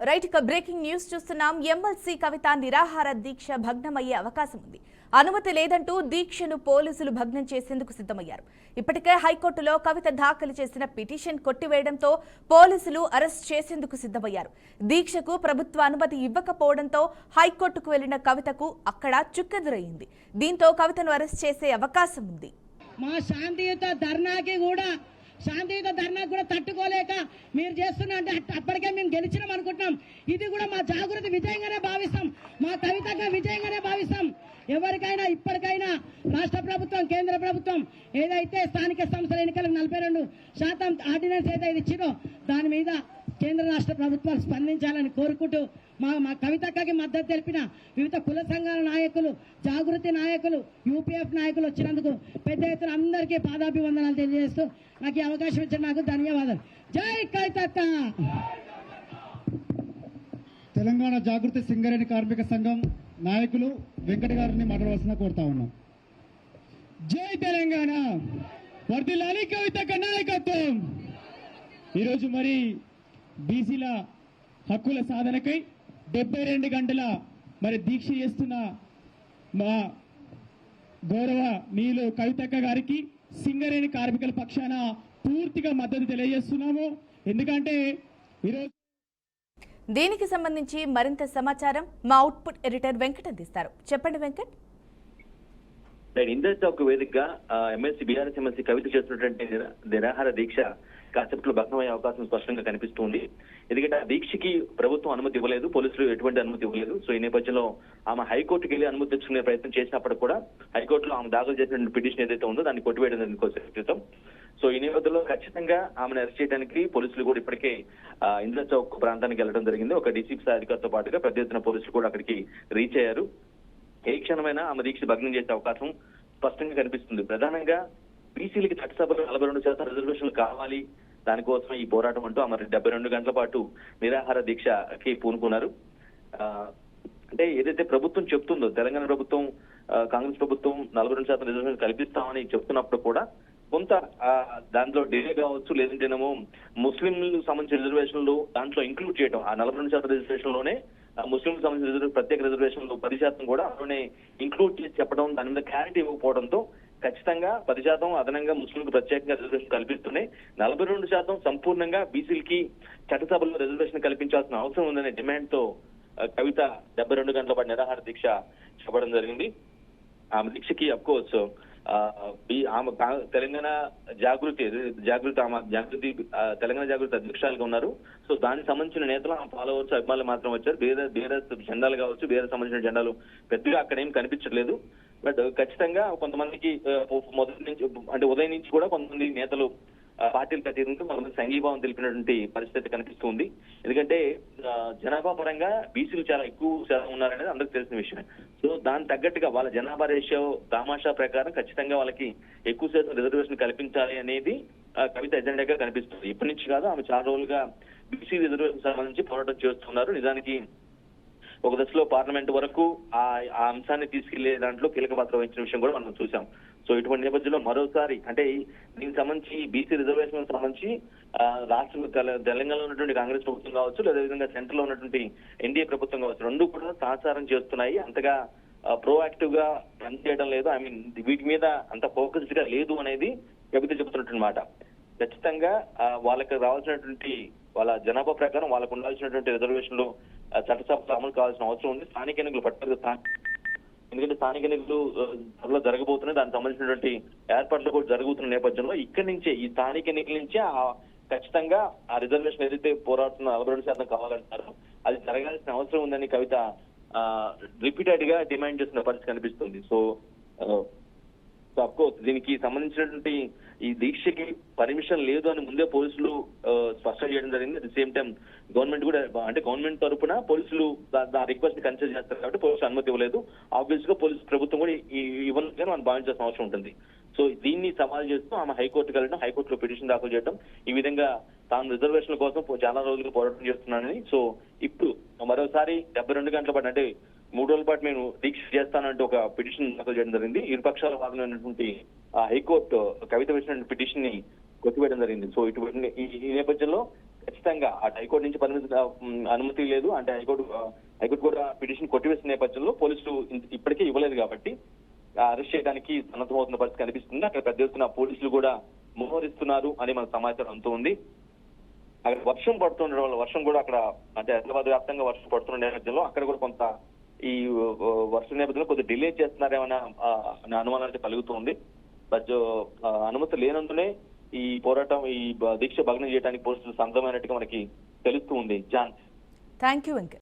Right ఇక breaking news చూస్తున్నాం. MLC కవిత నిరాహార దీక్ష భగ్నమయ్యే అవకాశం ఉంది. అనుమతి లేదంటూ దీక్షను పోలీసులు భగ్నం చేసేందుకు సిద్ధమయ్యారు. ఇప్పటికే హైకోర్టులో కవిత దాఖలు చేసిన పిటిషన్ కొట్టివేయడంతో పోలీసులు అరెస్ట్ చేసేందుకు సిద్ధమయ్యారు. దీక్షకు ప్రభుత్వ అనుమతి ఇవ్వకపోవడంతో హైకోర్టుకు వెళ్లిన కవితకు అక్కడ చుక్కెదురయ్యింది. దీంతో కవితను అరెస్ట్ చేసే అవకాశం ఉంది. మా శాంతియుత ధర్నాకి కూడా తట్టుకోలేక మీరు చేస్తున్నా అంటే అప్పటికే మేము గెలిచినాం అనుకుంటున్నాం. ఇది కూడా మా జాగృతి విజయంగానే భావిస్తాం, మా కవితగా విజయంగానే భావిస్తాం. ఎవరికైనా ఇప్పటికైనా రాష్ట్ర ప్రభుత్వం, కేంద్ర ప్రభుత్వం ఏదైతే స్థానిక సంస్థల ఎన్నికలకు 42% ఆర్డినెన్స్ ఏదైతే ఇచ్చినో దాని మీద కేంద్ర రాష్ట్ర ప్రభుత్వాలు స్పందించాలని కోరుకుంటూ మా కవితక్కకి మద్దతు తెలిపిన వివిధ కుల సంఘాల నాయకులు, జాగృతి నాయకులు, యూపీఎఫ్ నాయకులు వచ్చినందుకు పెద్ద ఎత్తున అందరికీ పాదాభివందనాలు తెలియజేస్తూ నాకు ఈ అవకాశం ఇచ్చిన నాకు ధన్యవాదాలు. జై కవితక్క. తెలంగాణ జాగృతి సింగరేణి కార్మిక సంఘం నాయకులు వెంకట గారిని మాట్లాడవలసిన కోరుతా ఉన్నాం. జై తెలంగాణ, వర్ధిల్లాలి కవితక్క నాయకత్వం. ఈరోజు మరి బీసీల హక్కుల సాధనకై 72 గంటల మరి దీక్ష చేస్తున్న మా గౌరవ నీలు కవితక్క గారికి సింగరేణి కార్మికుల పక్షాన పూర్తిగా మద్దతు తెలియజేస్తున్నాము. ఎందుకంటే ఈరోజు దీనికి సంబంధించి మరింత సమాచారం మా అవుట్పుట్ ఎడిటర్ వెంకట్ అందిస్తారు. చెప్పండి వెంకట్. ఇంద్ర చౌక్ వేదికగా ఎమ్మెల్సీ బీఆర్ఎస్ ఎమ్మెల్సీ కవిత చేస్తున్నటువంటి నిరాహార దీక్ష కాసేపట్లో భగ్నమయ్యే అవకాశం స్పష్టంగా కనిపిస్తుంది. ఎందుకంటే ఆ దీక్షకి ప్రభుత్వం అనుమతి ఇవ్వలేదు, పోలీసులు ఎటువంటి అనుమతి ఇవ్వలేదు. సో ఈ నేపథ్యంలో ఆమె హైకోర్టుకి వెళ్ళి అనుమతి తెచ్చుకునే ప్రయత్నం చేసినప్పుడు కూడా హైకోర్టులో ఆమె దాఖలు చేసిన పిటిషన్ ఏదైతే ఉందో దాన్ని కొట్టివేయడం క్రితం. సో ఈ నేపథ్యంలో ఖచ్చితంగా ఆమెను అరెస్ట్ చేయడానికి పోలీసులు కూడా ఇప్పటికే ఇంద్ర చౌక్ ప్రాంతానికి వెళ్లడం జరిగింది. ఒక డీసీపీ స్థాయి అధికారితో పాటుగా పెద్ద ఎత్తున పోలీసులు కూడా అక్కడికి రీచ్ అయ్యారు. ఏ క్షణమైనా ఆమె దీక్ష భగ్నం చేసే అవకాశం స్పష్టంగా కనిపిస్తుంది. ప్రధానంగా బీసీలకి చట్టసభలో 42% రిజర్వేషన్లు కావాలి, దానికోసం ఈ పోరాటం అంటూ ఆమె 72 గంటల పాటు నిరాహార దీక్షకి పూనుకున్నారు. అంటే ఏదైతే ప్రభుత్వం చెప్తుందో, తెలంగాణ ప్రభుత్వం, కాంగ్రెస్ ప్రభుత్వం 42% రిజర్వేషన్ కల్పిస్తామని చెప్తున్నప్పుడు కూడా కొంత దాంట్లో డిలే కావచ్చు, లేదంటేనేమో ముస్లింలకు సంబంధించిన రిజర్వేషన్లు దాంట్లో ఇంక్లూడ్ చేయడం, ఆ 42% రిజర్వేషన్ లోనే ముస్లింలకు సంబంధించిన ప్రత్యేక రిజర్వేషన్లు 10% కూడా అందులోనే ఇంక్లూడ్ చేసి చెప్పడం, దాని మీద క్లారిటీ ఇవ్వకపోవడంతో ఖచ్చితంగా 10% అదనంగా ముస్లింలకు ప్రత్యేకంగా రిజర్వేషన్ కల్పిస్తూనే 42% సంపూర్ణంగా బీసీలకి చట్టసభలో రిజర్వేషన్ కల్పించాల్సిన అవసరం ఉందనే డిమాండ్ తో కవిత 72 గంటల పాటు నిరాహార దీక్ష చెప్పడం జరిగింది. ఆమె దీక్షకి అఫ్ కోర్స్ ఆమె తెలంగాణ జాగృతి తెలంగాణ జాగృతి అధ్యక్షురాలుగా ఉన్నారు. సో దానికి సంబంధించిన నేతలు ఆమె ఫాలోవర్స్, అభిమానులు మాత్రం వచ్చారు. బీఆర్ఎస్ జెండాలు కావచ్చు, బీఆర్ఎస్ సంబంధించిన జెండాలు పెద్దగా అక్కడ ఏం కనిపించట్లేదు. బట్ ఖచ్చితంగా కొంతమందికి మొదటి నుంచి అంటే ఉదయం నుంచి కూడా కొంతమంది నేతలు పార్టీలకు అతీతంగా కొంతమంది సంఘీభావం తెలిపినటువంటి పరిస్థితి కనిపిస్తుంది. ఎందుకంటే జనాభా పరంగా బీసీలు చాలా ఎక్కువ శాతం ఉన్నారనేది అందరికి తెలిసిన విషయమే. సో దానికి తగ్గట్టుగా వాళ్ళ జనాభా రేషియో దామాషా ప్రకారం ఖచ్చితంగా వాళ్ళకి ఎక్కువ శాతం రిజర్వేషన్ కల్పించాలి అనేది కవిత ఎజెండాగా కనిపిస్తుంది. ఇప్పటి నుంచి కాదు, ఆమె చాలా రోజులుగా బీసీ రిజర్వేషన్ సంబంధించి పోరాటం చేస్తున్నారు. నిజానికి ఒక దశలో పార్లమెంట్ వరకు ఆ అంశాన్ని తీసుకెళ్లే దాంట్లో కీలక పాత్ర వహించిన విషయం కూడా మనం చూసాం. సో ఇటువంటి నేపథ్యంలో మరోసారి అంటే దీనికి సంబంధించి బీసీ రిజర్వేషన్ సంబంధించి రాష్ట్ర తెలంగాణలో ఉన్నటువంటి కాంగ్రెస్ ప్రభుత్వం కావచ్చు, అదేవిధంగా సెంట్రల్ లో ఉన్నటువంటి ఎన్డీఏ ప్రభుత్వం కావచ్చు, రెండు కూడా సహకారం చేస్తున్నాయి. అంతగా ప్రోయాక్టివ్ గా పనిచేయడం లేదు. ఐ మీన్ వీటి మీద అంత ఫోకస్డ్ గా లేదు అనేది కవిత చెబుతున్నటువంటి మాట. ఖచ్చితంగా వాళ్ళకి రావాల్సినటువంటి వాళ్ళ జనాభా ప్రకారం వాళ్ళకు ఉండాల్సినటువంటి రిజర్వేషన్లు చట్టసభలో అమలు కావాల్సిన అవసరం ఉంది. స్థానిక ఎన్నికలు పట్టుదల, ఎందుకంటే స్థానిక ఎన్నికలు త్వరలో జరగబోతున్నాయి. దానికి సంబంధించినటువంటి ఏర్పాట్లు కూడా జరుగుతున్న నేపథ్యంలో ఇక్కడి నుంచే ఈ స్థానిక ఎన్నికల నుంచే ఖచ్చితంగా ఆ రిజర్వేషన్ ఏదైతే పోరాడుతున్న 42% కావాలంటారో అది జరగాల్సిన అవసరం ఉందని కవిత రిపీటెడ్ గా డిమాండ్ చేస్తున్న పరిస్థితి కనిపిస్తుంది. సో అఫ్ కోర్స్ దీనికి సంబంధించినటువంటి ఈ దీక్షకి పర్మిషన్ లేదు అని ముందే పోలీసులు స్పష్టం చేయడం జరిగింది. At the same time government కూడా, అంటే గవర్నమెంట్ తరఫున పోలీసులు ఆ రిక్వెస్ట్ ని కన్సిడర్ చేస్తారు కాబట్టి పోలీసులు అనుమతి ఇవ్వలేదు. ఆబ్వియస్ గా ప్రభుత్వం కూడా ఇవ్వలేదని మనం భావించాల్సిన అవసరం ఉంటుంది. సో దీన్ని సవాల్ చేస్తూ ఆమె హైకోర్టుకు వెళ్ళడం, హైకోర్టులో పిటిషన్ దాఖలు చేయడం, ఈ విధంగా తాను రిజర్వేషన్ల కోసం చాలా రోజులుగా పోరాటం చేస్తున్నానని. సో ఇప్పుడు మరోసారి 72 గంటల పాటు అంటే 3 రోజుల పాటు నేను దీక్ష చేస్తానంటూ ఒక పిటిషన్ దాఖలు చేయడం జరిగింది. ఇరుపక్షాల వాదనటువంటి హైకోర్టు కవిత వేసిన పిటిషన్ ని కొట్టివేయడం జరిగింది. సో ఇటువంటి ఈ నేపథ్యంలో ఖచ్చితంగా అటు హైకోర్టు నుంచి అనుమతి లేదు అంటే హైకోర్టు కూడా పిటిషన్ కొట్టివేసిన నేపథ్యంలో పోలీసులు ఇప్పటికే ఇవ్వలేదు కాబట్టి అరెస్ట్ చేయడానికి సన్నద్ధమవుతున్న పరిస్థితి కనిపిస్తుంది. అక్కడ పెద్ద ఎత్తున పోలీసులు కూడా మోహరిస్తున్నారు అని మనకు సమాచారం అంతూ ఉంది. అక్కడ వర్షం పడుతుండడం వల్ల వర్షం కూడా అక్కడ అంటే హైదరాబాద్ వ్యాప్తంగా వర్షం పడుతున్న నేపథ్యంలో అక్కడ కూడా కొంత ఈ వర్ష నేపథ్యంలో కొద్దిగా డిలే చేస్తున్నారేమన్న అనుమానం అయితే కలుగుతుంది. బట్ అనుమతి లేనందునే ఈ పోరాటం ఈ దీక్ష భగ్నం చేయడానికి పోలీసులు సంఘమైనట్టుగా మనకి తెలుస్తూ ఉంది. John, thank you Venkat.